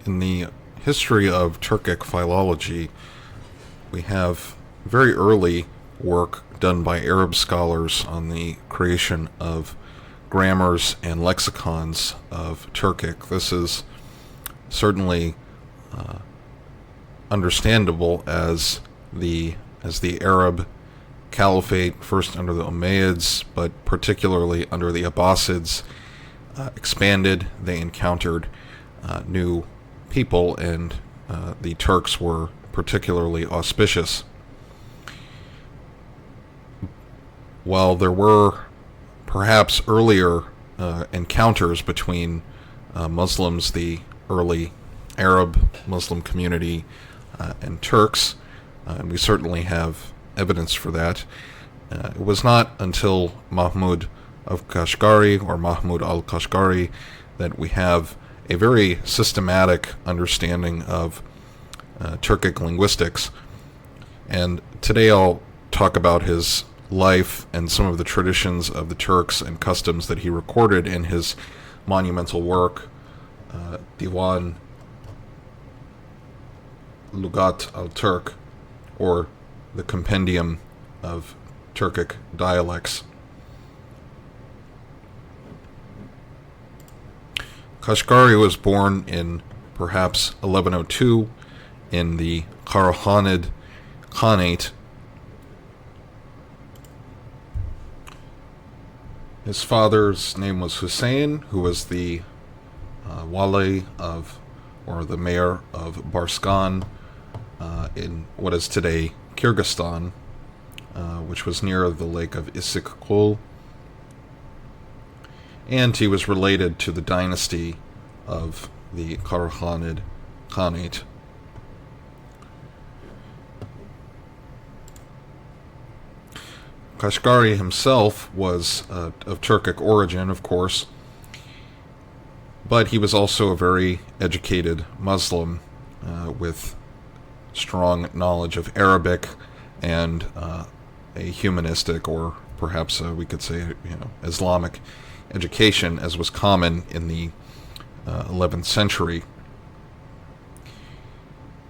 In the history of Turkic philology, we have very early work done by Arab scholars on the creation of grammars and lexicons of Turkic. This is certainly understandable as the Arab Caliphate, first under the Umayyads, but particularly under the Abbasids, expanded. They encountered new people, and the Turks were particularly auspicious. While there were perhaps earlier encounters between Muslims, the early Arab Muslim community, and Turks, and we certainly have evidence for that, it was not until Mahmud al-Kashgari or Mahmud al-Kashgari that we have a very systematic understanding of Turkic linguistics. And today I'll talk about his life and some of the traditions of the Turks and customs that he recorded in his monumental work, Dīwān Luġāt al-Turk, or the Compendium of Turkic Dialects. Kashgari was born in perhaps 1102 in the Karahanid Khanate. His father's name was Hussein, who was the wali of, or the mayor of Barskan in what is today Kyrgyzstan, which was near the lake of Issyk-Kul. And he was related to the dynasty of the Karahanid Khanate. Kashgari himself was of Turkic origin, of course, but he was also a very educated Muslim with strong knowledge of Arabic and a humanistic, or perhaps we could say, Islamic education, as was common in the 11th century.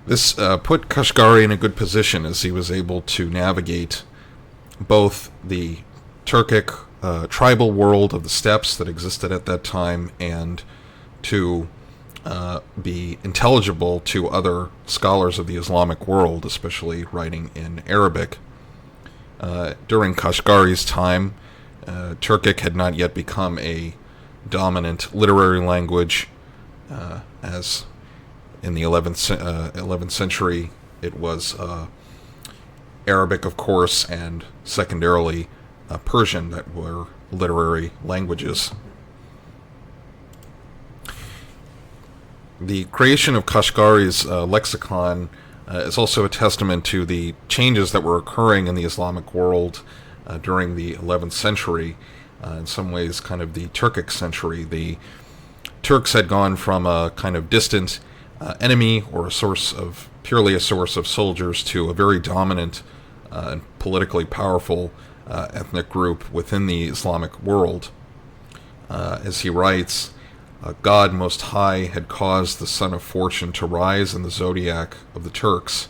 This put Kashgari in a good position, as he was able to navigate both the Turkic tribal world of the steppes that existed at that time, and to be intelligible to other scholars of the Islamic world, especially writing in Arabic. During Kashgari's time, Turkic had not yet become a dominant literary language, as in the 11th century it was Arabic, of course, and secondarily Persian that were literary languages. The creation of Kashgari's lexicon is also a testament to the changes that were occurring in the Islamic world during the 11th century, in some ways kind of the Turkic century. The Turks had gone from a kind of distant enemy, or purely a source of soldiers, to a very dominant and politically powerful ethnic group within the Islamic world. As he writes, God Most High had caused the sun of fortune to rise in the zodiac of the Turks.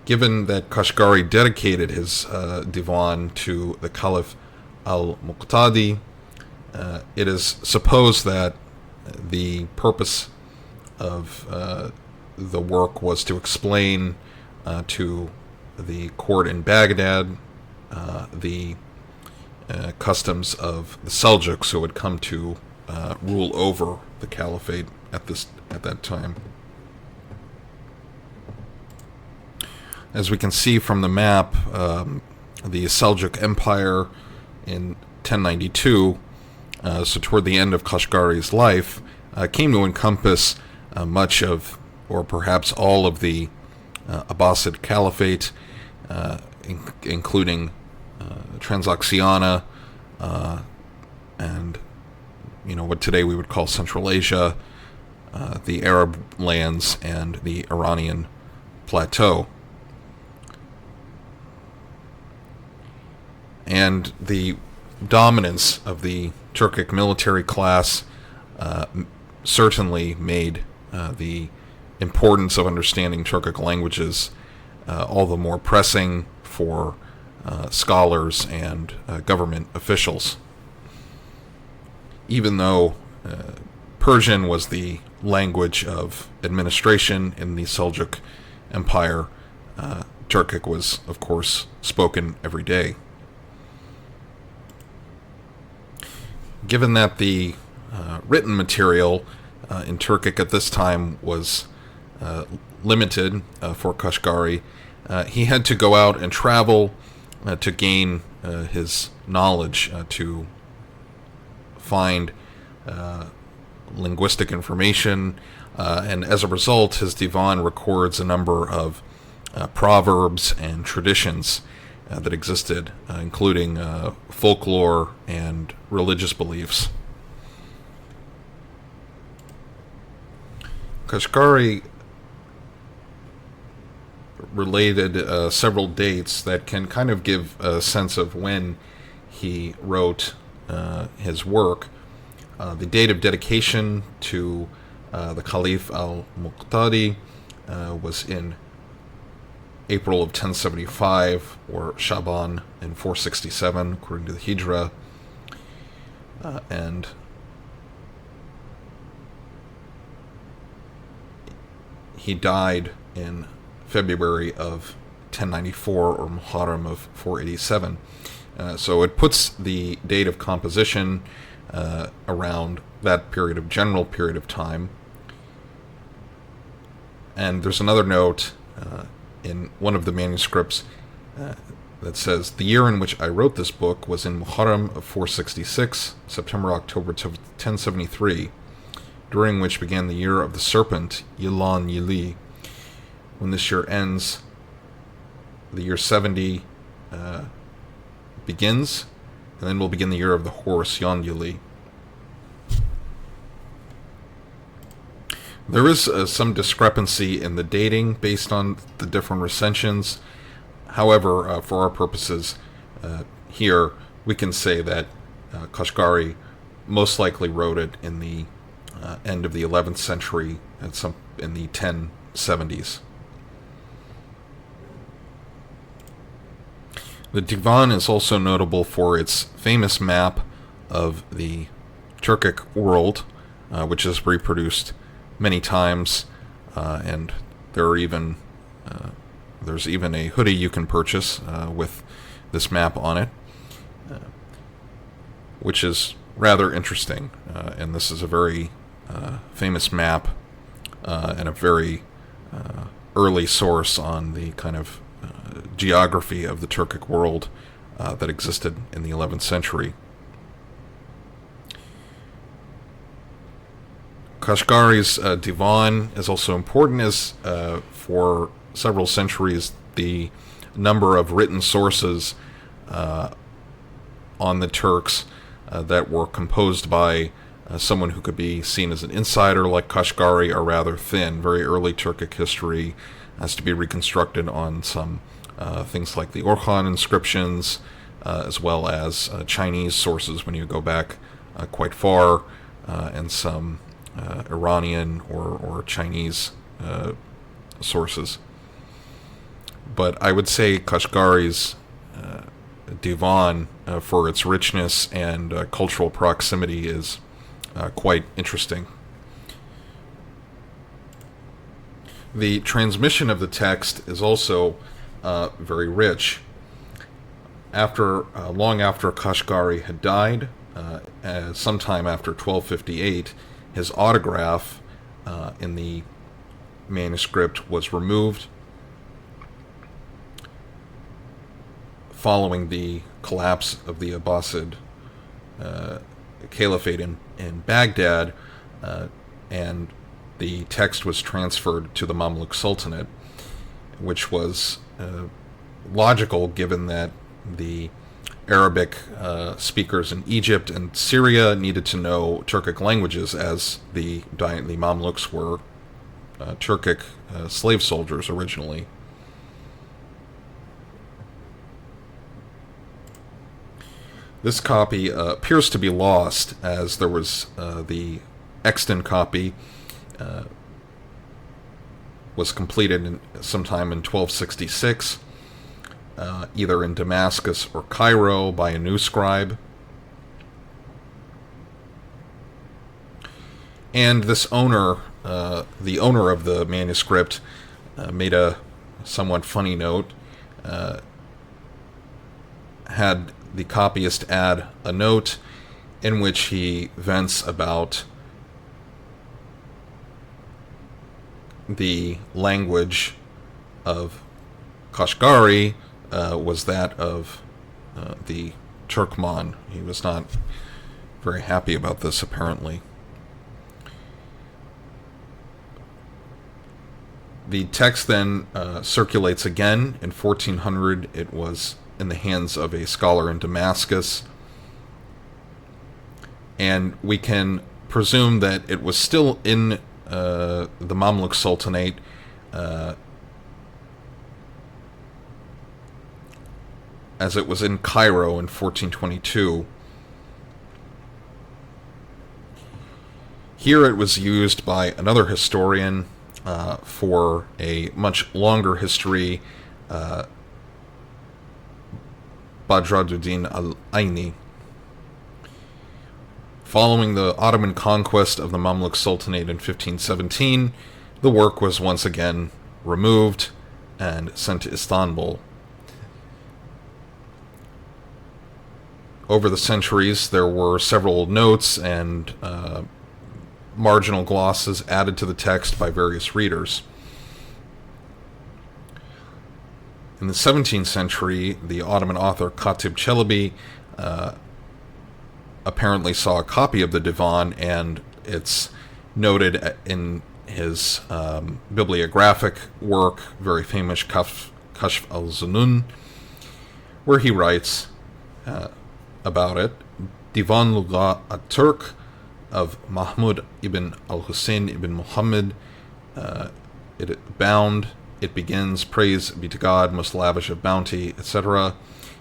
Given that Kashgari dedicated his Dīwān to the Caliph al-Muqtadi, it is supposed that the purpose of the work was to explain to the court in Baghdad the customs of the Seljuks, who had come to rule over the caliphate at that time. As we can see from the map, the Seljuk Empire in 1092, so toward the end of Kashgari's life, came to encompass much of, or perhaps all of, the Abbasid Caliphate, including Transoxiana, and what today we would call Central Asia, the Arab lands, and the Iranian plateau. And the dominance of the Turkic military class certainly made the importance of understanding Turkic languages all the more pressing for scholars and government officials. Even though Persian was the language of administration in the Seljuk Empire, Turkic was, of course, spoken every day. Given that the written material in Turkic at this time was limited for Kashgari, he had to go out and travel to gain his knowledge, to find linguistic information, and as a result, his Dīwān records a number of proverbs and traditions that existed, including folklore and religious beliefs. Kashgari related several dates that can kind of give a sense of when he wrote his work. The date of dedication to the Caliph al-Muqtadi was in April of 1075, or Shaban in 467, according to the Hijra. And he died in February of 1094, or Muharram of 487. So it puts the date of composition around that general period of time. And there's another note in one of the manuscripts that says, "The year in which I wrote this book was in Muharram of 466, September-October 1073, during which began the year of the serpent, Yilan Yili. When this year ends, the year 70 begins, and then will begin the year of the horse, Yan Yili." There is some discrepancy in the dating based on the different recensions. However, for our purposes here, we can say that Kashgari most likely wrote it in the end of the 11th century, in the 1070s. The Dīwān is also notable for its famous map of the Turkic world, which is reproduced many times, and there's even a hoodie you can purchase with this map on it, which is rather interesting. And this is a very famous map and a very early source on the kind of geography of the Turkic world that existed in the 11th century. Kashgari's Dīwān is also important, as for several centuries the number of written sources on the Turks that were composed by someone who could be seen as an insider like Kashgari are rather thin. Very early Turkic history has to be reconstructed on some things like the Orhan inscriptions, as well as Chinese sources when you go back quite far, and some Iranian or Chinese sources. But I would say Kashgari's Dīwān, for its richness and cultural proximity, is quite interesting. The transmission of the text is also very rich. Long after Kashgari had died, sometime after 1258, his autograph in the manuscript was removed following the collapse of the Abbasid Caliphate in Baghdad, and the text was transferred to the Mamluk Sultanate, which was logical given that the Arabic speakers in Egypt and Syria needed to know Turkic languages, as the Mamluks were Turkic slave soldiers originally. This copy appears to be lost, as there was the extant copy was completed sometime in 1266, either in Damascus or Cairo by a new scribe. And this owner, the owner of the manuscript, made a somewhat funny note, had the copyist add a note in which he vents about the language of Kashgari was that of the Turkman. He was not very happy about this, apparently. The text then circulates again. In 1400, it was in the hands of a scholar in Damascus, and we can presume that it was still in the Mamluk Sultanate as it was in Cairo in 1422. Here it was used by another historian for a much longer history, Badruddin al-Aini. Following the Ottoman conquest of the Mamluk Sultanate in 1517, the work was once again removed and sent to Istanbul. Over the centuries, there were several notes and marginal glosses added to the text by various readers. In the 17th century, the Ottoman author Katip Çelebi apparently saw a copy of the Dīwān, and it's noted in his bibliographic work, very famous Kashf al-Zunun, where he writes about it. Dīwān Luġāt at-Turk of Maḥmūd ibn al-Husayn ibn Muhammad, it bound, it begins, praise be to God, most lavish of bounty, etc.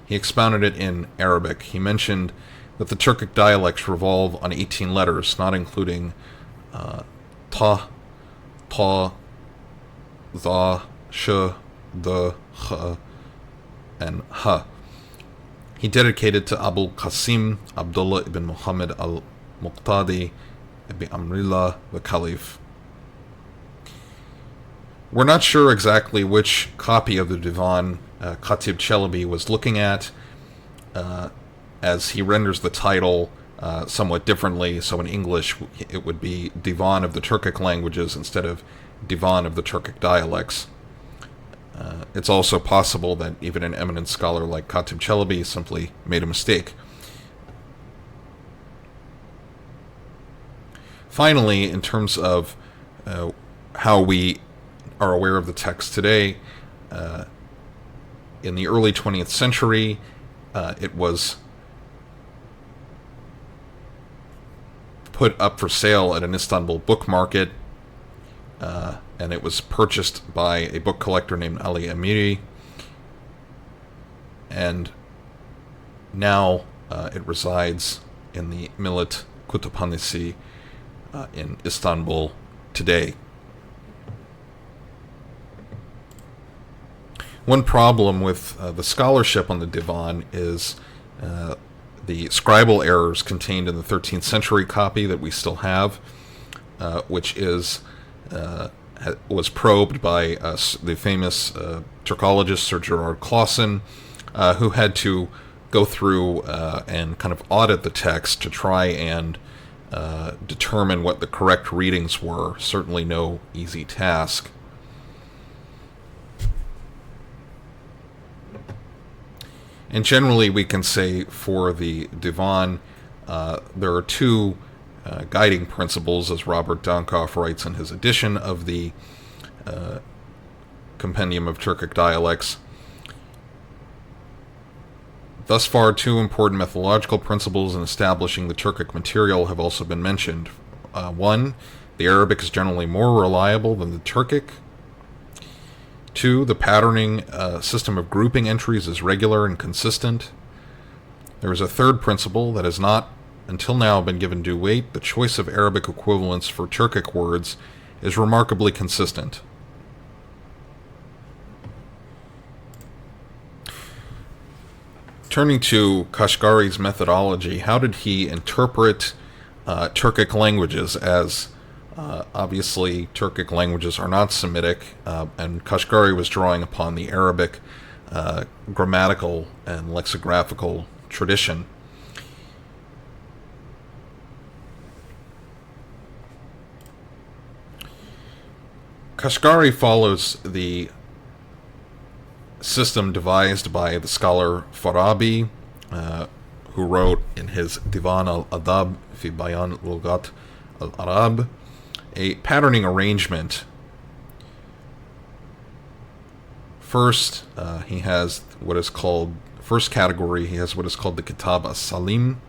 He expounded it in Arabic. He mentioned that the Turkic dialects revolve on 18 letters, not including ta, za, sh, d, kh, and ha. He dedicated to Abul Qasim Abdullah ibn Muhammad al-Muqtadi ibn Amrillah, the Caliph. We're not sure exactly which copy of the Dīwān Katip Çelebi was looking at, as he renders the title somewhat differently. So in English, it would be Dīwān of the Turkic languages instead of Dīwān of the Turkic dialects. It's also possible that even an eminent scholar like Katip Çelebi simply made a mistake. Finally, in terms of how we are aware of the text today, in the early 20th century, it was put up for sale at an Istanbul book market, and it was purchased by a book collector named Ali Amiri, and now it resides in the Millet Kütüphanesi in Istanbul today. One problem with the scholarship on the Dīwān is the scribal errors contained in the 13th century copy that we still have, which is was probed by the famous Turkologist Sir Gerard Clausen, who had to go through and kind of audit the text to try and determine what the correct readings were. Certainly no easy task. And generally, we can say for the Dīwān, there are two guiding principles, as Robert Dankoff writes in his edition of the Compendium of Turkic Dialects. Thus far, two important methodological principles in establishing the Turkic material have also been mentioned. One, the Arabic is generally more reliable than the Turkic. Two, the patterning system of grouping entries is regular and consistent. There is a third principle that has not until now been given due weight. The choice of Arabic equivalents for Turkic words is remarkably consistent. Turning to Kashgari's methodology, how did he interpret Turkic languages? As obviously Turkic languages are not Semitic, and Kashgari was drawing upon the Arabic grammatical and lexicographical tradition. Kashgari follows the system devised by the scholar Farabi, who wrote in his Dīwān al-Adab fi Bayan Luġāt al-Arab, a patterning arrangement. First, he has what is called, first category, he has what is called the Kitab as-Salim,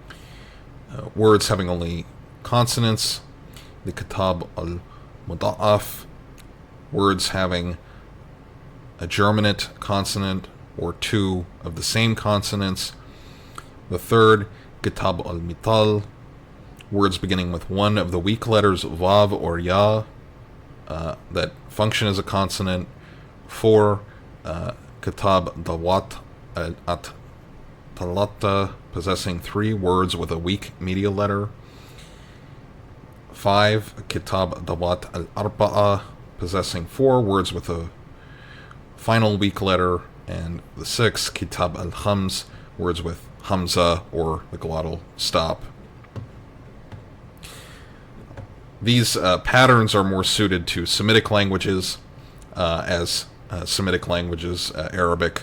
words having only consonants. The Kitab al-Muda'af, words having a germinate consonant or two of the same consonants. The third, Kitab al-Mital, words beginning with one of the weak letters Vav or Ya that function as a consonant. 4, Kitab Dawat at-Talata, possessing 3 words with a weak medial letter. 5, Kitab Dawat al-Arba'a, possessing 4 words with a final weak letter. And the 6, Kitab al-Khams, words with Hamza or the glottal stop. These patterns are more suited to Semitic languages, as Semitic languages, Arabic,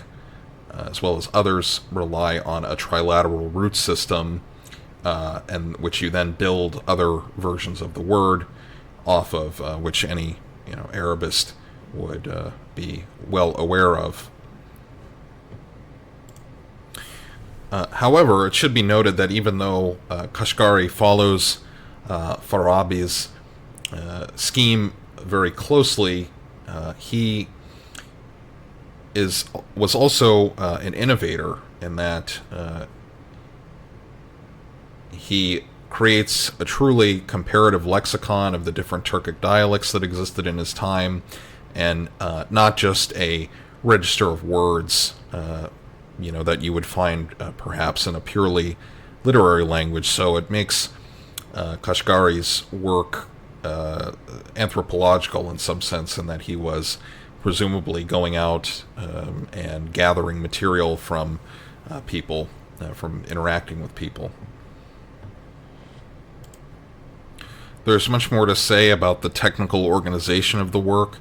as well as others, rely on a trilateral root system, and which you then build other versions of the word off of, which any Arabist would be well aware of. However, it should be noted that even though Kashgari follows Farabi's scheme very closely, he was also an innovator in that he creates a truly comparative lexicon of the different Turkic dialects that existed in his time, and not just a register of words, that you would find perhaps in a purely literary language. So it makes Kashgari's work anthropological in some sense, in that he was presumably going out and gathering material from people, from interacting with people. There's much more to say about the technical organization of the work,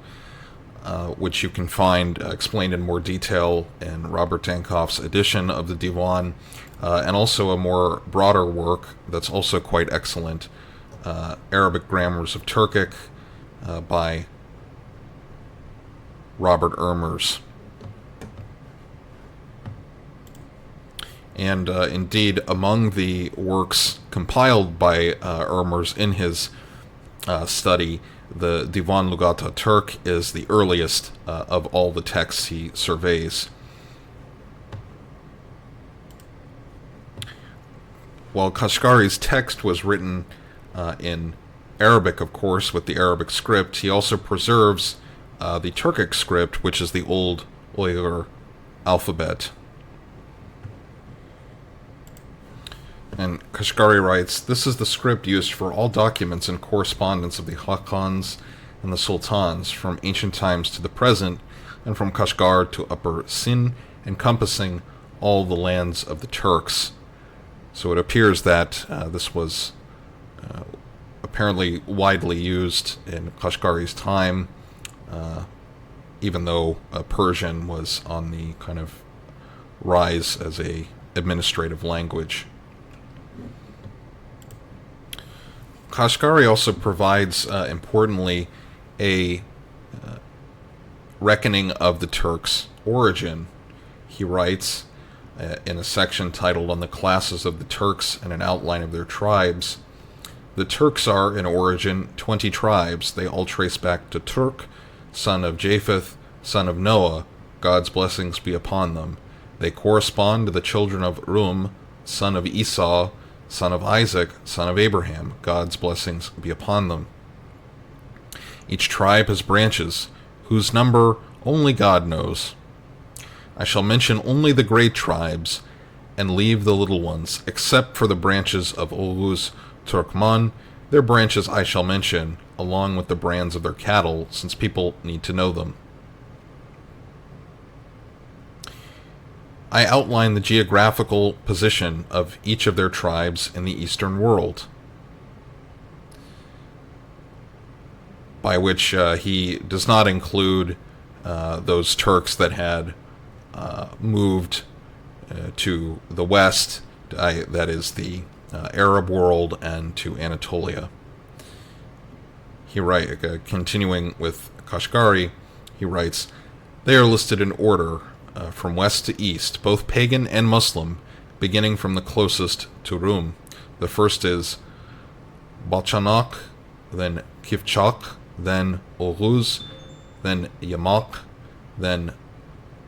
which you can find explained in more detail in Robert Dankoff's edition of the Dīwān, and also a more broader work that's also quite excellent, Arabic Grammars of Turkic, by Robert Ermers. And indeed, among the works compiled by Ermers in his study, the Dīwān Luġāt at-Turk is the earliest of all the texts he surveys. While Kashgari's text was written in Arabic, of course, with the Arabic script, he also preserves the Turkic script, which is the Old Uyghur alphabet. And Kashgari writes, "This is the script used for all documents and correspondence of the Hakans and the Sultans, from ancient times to the present, and from Kashgar to Upper Sin, encompassing all the lands of the Turks." So it appears that this was apparently widely used in Kashgari's time, even though Persian was on the kind of rise as a administrative language. Kashgari also provides, importantly, a reckoning of the Turks' origin. He writes in a section titled "On the Classes of the Turks and an Outline of Their Tribes," "The Turks are, in origin, 20 tribes. They all trace back to Turk, son of Japheth, son of Noah, God's blessings be upon them. They correspond to the children of Rum, son of Esau, son of Isaac, son of Abraham. God's blessings be upon them. Each tribe has branches, whose number only God knows. I shall mention only the great tribes, and leave the little ones, except for the branches of Oghuz, Turkman. Their branches I shall mention, along with the brands of their cattle, since people need to know them. I outline the geographical position of each of their tribes in the Eastern world, by which he does not include those Turks that had moved to the west, that is the Arab world, and to Anatolia. He continuing with Kashgari, he writes, they are listed in order from west to east, both pagan and Muslim, beginning from the closest to Rum. The first is Balchanak, then Kipchak, then Oghuz, then Yamak, then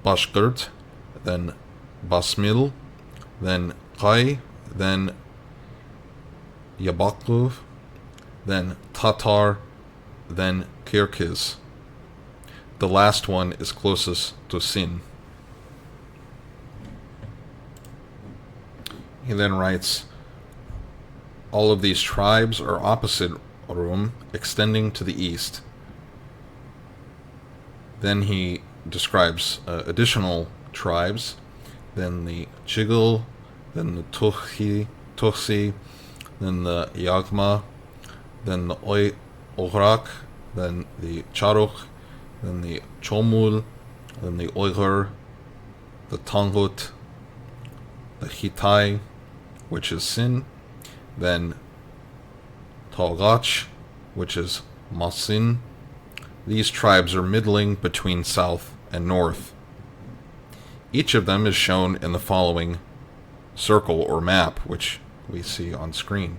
Bashgirt, then Basmil, then Qai, then Yabakov, then Tatar, then Kirgiz. The last one is closest to Sin. He then writes, all of these tribes are opposite Rum, extending to the east. Then he describes additional tribes, then the Chigil, then the Turksi, then the Yagma, then the Ograk, then the Charuk, then the Chomul, then the Uyghur, the Tangut, the Hitai, which is Sin, then Togach, which is Masin. These tribes are middling between south and north. Each of them is shown in the following circle or map, which we see on screen.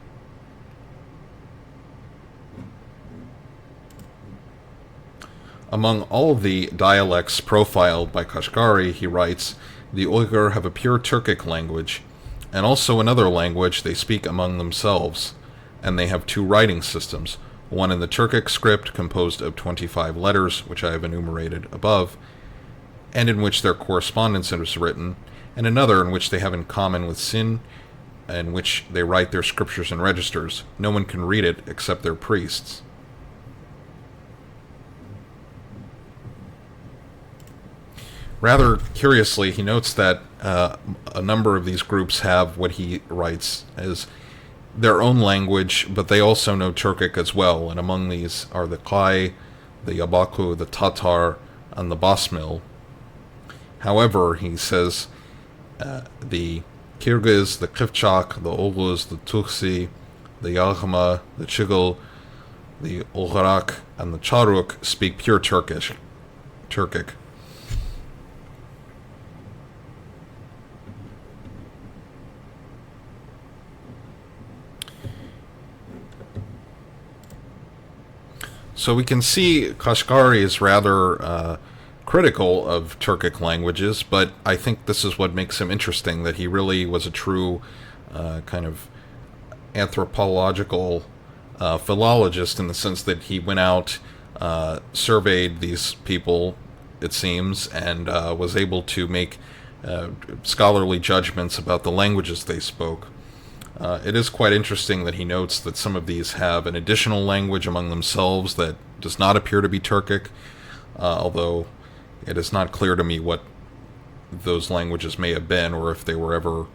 Among all of the dialects profiled by Kashgari, he writes, the Uyghur have a pure Turkic language, and also another language they speak among themselves, and they have two writing systems, one in the Turkic script composed of 25 letters, which I have enumerated above, and in which their correspondence is written, and another in which they have in common with Sin, in which they write their scriptures and registers. No one can read it except their priests. Rather curiously, he notes that a number of these groups have what he writes as their own language, but they also know Turkic as well, and among these are the Qai, the Yabaku, the Tatar, and the Basmil. However, he says the Kirgiz, the Kipchak, the Oghuz, the Turksi, the Yaghma, the Chigil, the Ograk, and the Charuk speak pure Turkic. So we can see Kashgari is rather critical of Turkic languages, but I think this is what makes him interesting, that he really was a true kind of anthropological philologist, in the sense that he went out, surveyed these people, it seems, and was able to make scholarly judgments about the languages they spoke. It is quite interesting that he notes that some of these have an additional language among themselves that does not appear to be Turkic, although it is not clear to me what those languages may have been, or if they were ever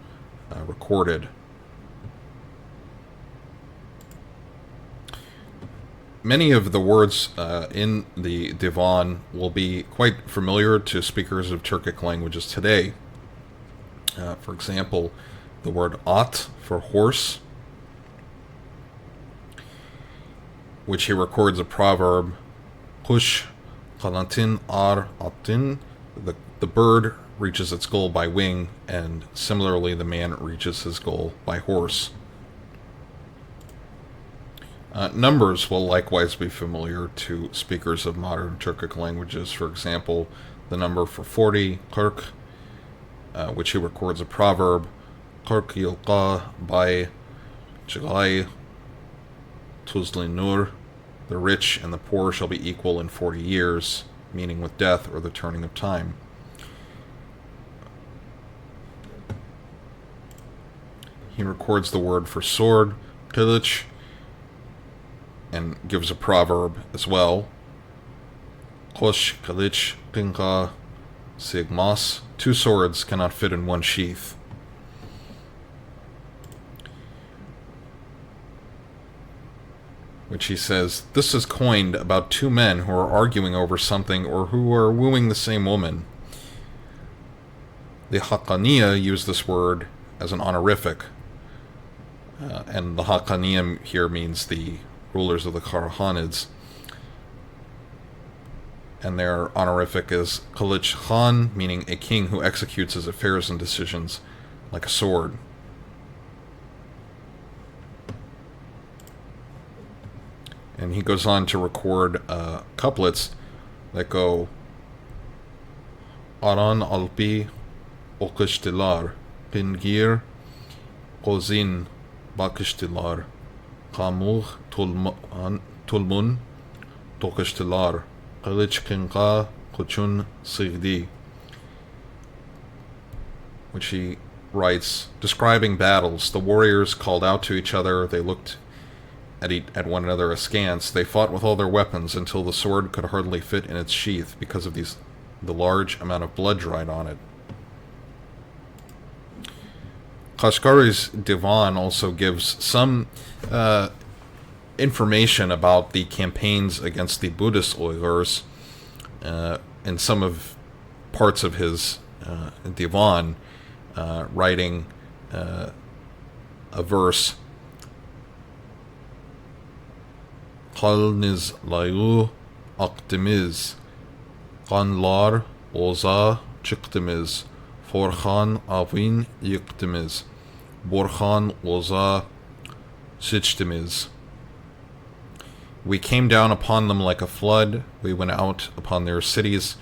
recorded. Many of the words in the Dīwān will be quite familiar to speakers of Turkic languages today. For example, the word at for horse, which he records a proverb, Kush Qanatin ar atin, the bird reaches its goal by wing, and similarly the man reaches his goal by horse. Numbers will likewise be familiar to speakers of modern Turkic languages. For example, the number for 40, Kirk, which he records a proverb, Turk yulqa by Jagay Tuzli Nur. The rich and the poor shall be equal in 40 years, meaning with death or the turning of time. He records the word for sword, kılıç, and gives a proverb as well. Koş kılıç kınka sigmas. Two swords cannot fit in one sheath. Which he says, this is coined about two men who are arguing over something or who are wooing the same woman. The Haqqaniya use this word as an honorific. And the Haqqaniya here means the rulers of the Karakhanids. And their honorific is Kılıç Khan, meaning a king who executes his affairs and decisions like a sword. And he goes on to record couplets that go Aran alpi okıştılar, Pingir kozin bakıştılar, Kamuh tulmun tokıştılar, Kılıç kınka koçun sigdi. Which he writes, describing battles. The warriors called out to each other. They looked at one another askance. They fought with all their weapons until the sword could hardly fit in its sheath because of the large amount of blood dried on it. Kashgari's Dīwān also gives some information about the campaigns against the Buddhist Uyghurs in some of parts of his Dīwān, writing a verse. Qalniz layu aqtimiz, Qanlar oza çıktimiz, Forhan avin yıktimiz, Borhan oza sıçtimiz. We came down upon them like a flood, we went out upon their cities,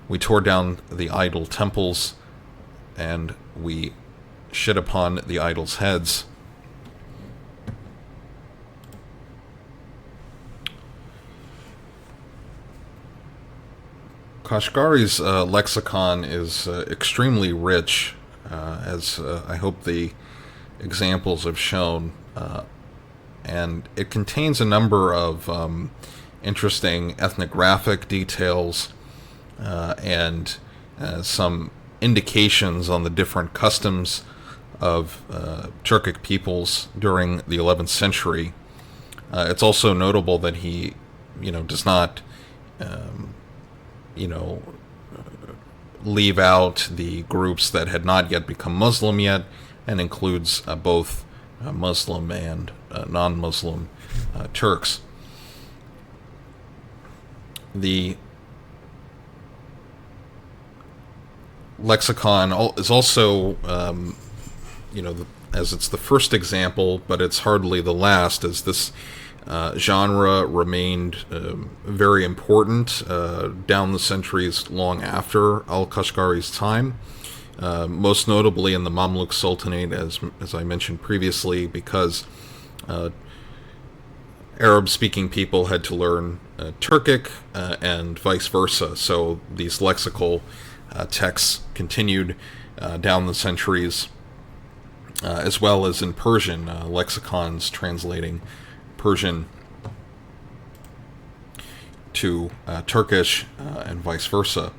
we tore down the idol temples, and we shit upon the idols' heads. Kashgari's lexicon is extremely rich, as I hope the examples have shown, and it contains a number of interesting ethnographic details and some indications on the different customs of Turkic peoples during the 11th century. It's also notable that he, does not leave out the groups that had not yet become Muslim yet, and includes both Muslim and non-Muslim Turks. The lexicon is also, as it's the first example, but it's hardly the last, as this genre remained very important down the centuries long after al-Kashgari's time, most notably in the Mamluk Sultanate, as I mentioned previously, because Arab-speaking people had to learn Turkic and vice versa. So these lexical texts continued down the centuries, as well as in Persian, lexicons translating Persian to Turkish and vice versa.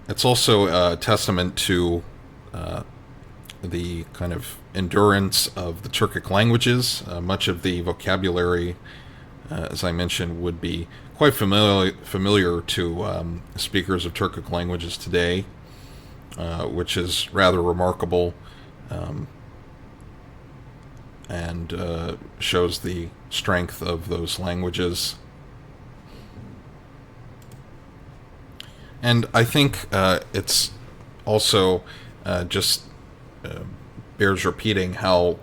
It's also a testament to the kind of endurance of the Turkic languages. Much of the vocabulary, as I mentioned, would be quite familiar to speakers of Turkic languages today, which is rather remarkable, and shows the strength of those languages. And I think it's also just bears repeating how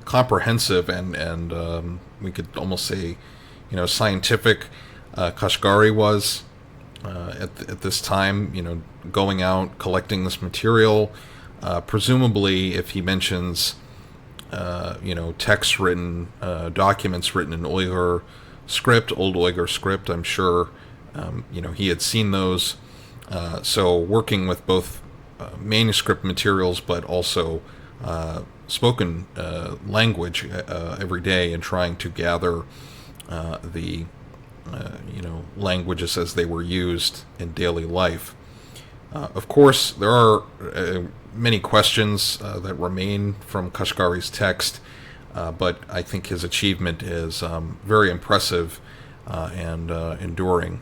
comprehensive and we could almost say scientific Kashgari was at this time, going out, collecting this material. Presumably, if he mentions, texts written, documents written in Uyghur script, Old Uyghur script, I'm sure, he had seen those. So working with both manuscript materials, but also spoken language every day, and trying to gather the languages as they were used in daily life. Of course, there are many questions that remain from Kashgari's text, but I think his achievement is very impressive and enduring.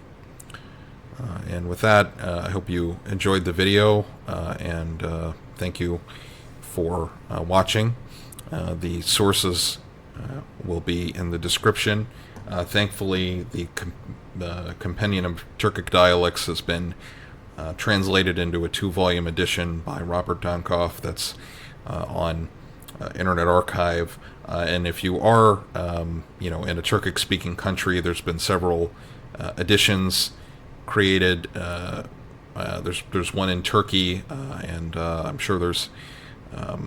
And with that, I hope you enjoyed the video, and thank you for watching. The sources will be in the description. Thankfully, the Compendium of Turkic Dialects has been translated into a 2-volume edition by Robert Dankoff that's on Internet Archive. And if you are, in a Turkic-speaking country, there's been several editions created. There's one in Turkey, and I'm sure there's, at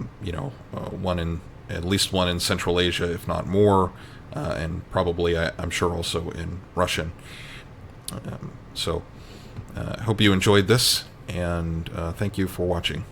least one in Central Asia, if not more, and probably, I'm sure, also in Russian. So I hope you enjoyed this, and thank you for watching.